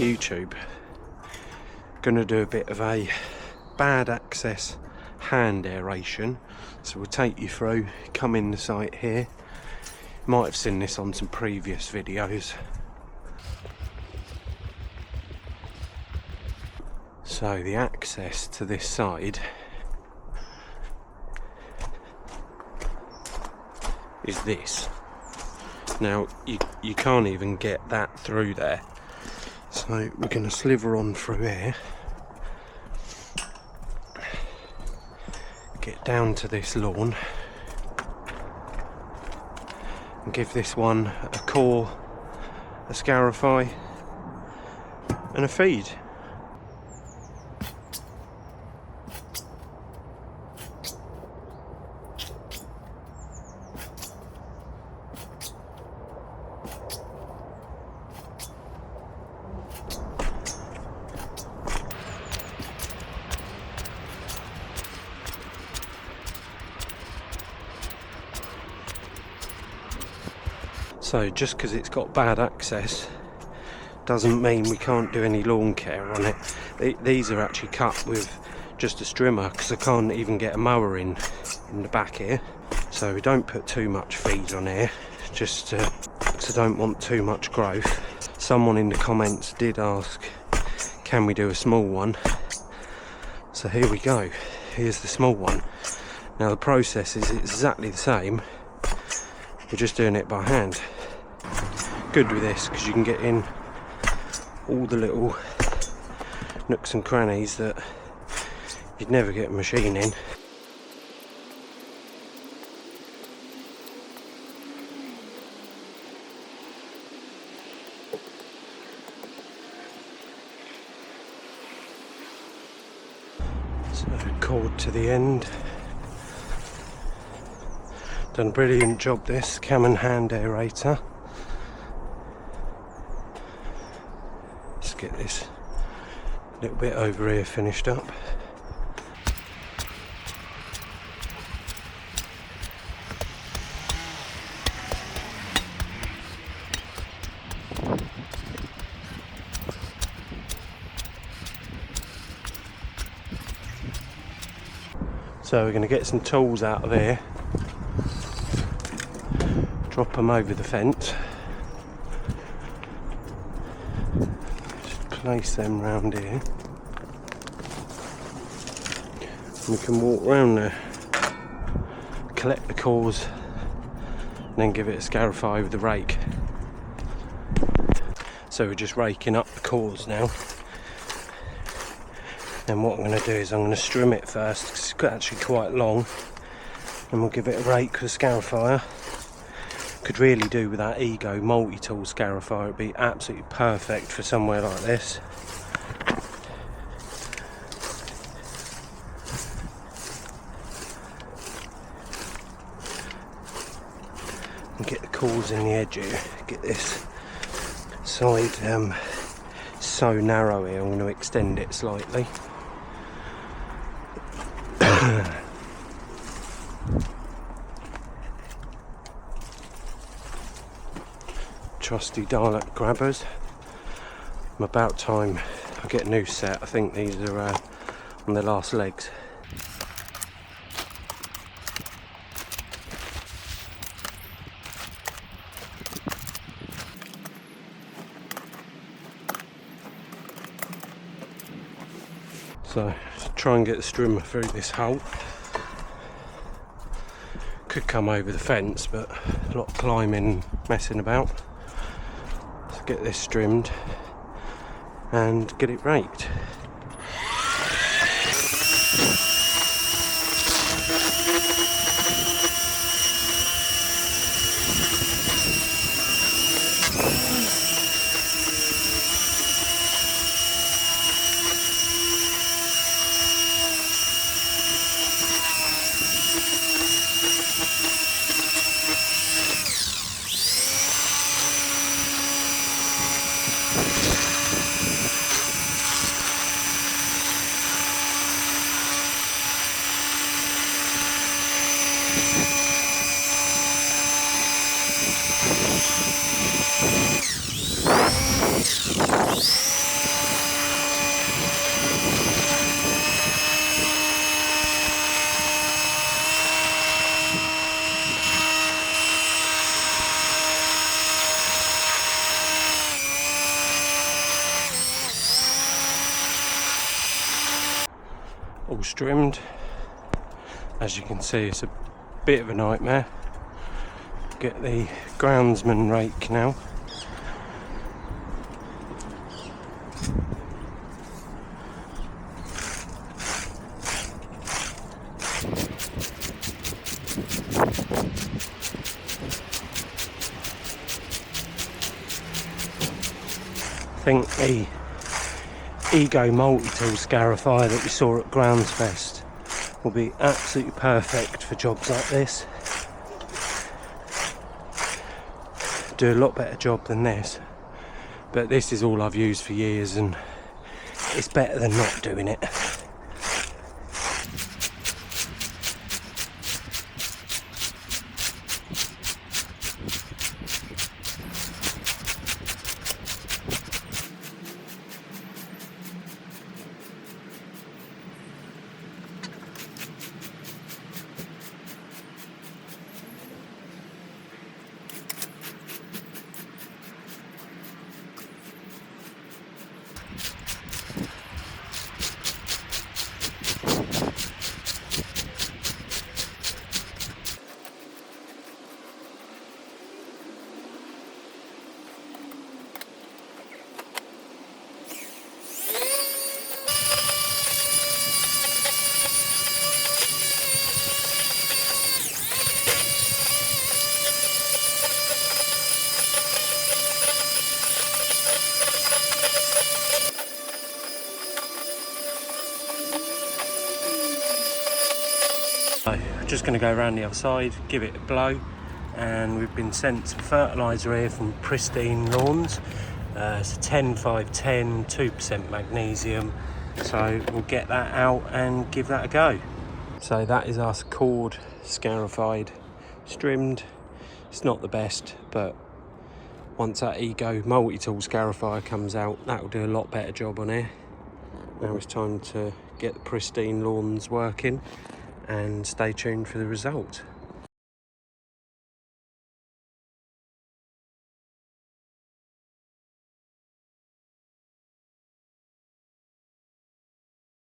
YouTube. Gonna do a bit of a bad access hand aeration, so we'll take you through, come in the site here. Might have seen this on some previous videos. So the access to this side is this. Now you can't even get that through there, so we're going to sliver on through here, get down to this lawn and give this one a core, a Scarify and a feed. So just because it's got bad access doesn't mean we can't do any lawn care on it. These are actually cut with just a strimmer because I can't even get a mower in the back here. So we don't put too much feed on here, just because I don't want too much growth. Someone in the comments did ask, can we do a small one? So here we go, here's the small one. Now the process is exactly the same, we're just doing it by hand. Good with this because you can get in all the little nooks and crannies that you'd never get a machine in. So cord to the end. Done a brilliant job this cam and hand aerator. Let's get this little bit over here finished up. So we're going to get some tools out of here, drop them over the fence, just place them round here, we can walk round there, collect the cores and then give it a Scarify with the rake. So we're just raking up the cores now, and what I'm going to do is I'm going to strim it first because it's actually quite long, and we'll give it a rake with a Scarifier. Could really do with that Ego multi-tool Scarifier, it'd be absolutely perfect for somewhere like this. And get the cores in the edge here, get this side so narrow here, I'm going to extend it slightly. Trusty dialect grabbers. About time I get a new set. I think these are on their last legs. So try and get the strimmer through this hole. Could come over the fence, but a lot of climbing, messing about. Let's get this trimmed and get it raked. all strimmed. As you can see, it's a bit of a nightmare. Get the groundsman rake now. I think the Ego multi-tool scarifier that we saw at Groundsfest will be absolutely perfect for jobs like this. Do a lot better job than this, but this is all I've used for years and it's better than not doing it. So, just going to go around the other side, give it a blow, and we've been sent some fertiliser here from Pristine Lawns. It's a 10-5-10, 2% magnesium, so we'll get that out and give that a go. So that is us cord scarified, strimmed. It's not the best, but once that Ego multi-tool scarifier comes out, that will do a lot better job on here. Now it's time to get the Pristine Lawns working, and stay tuned for the result.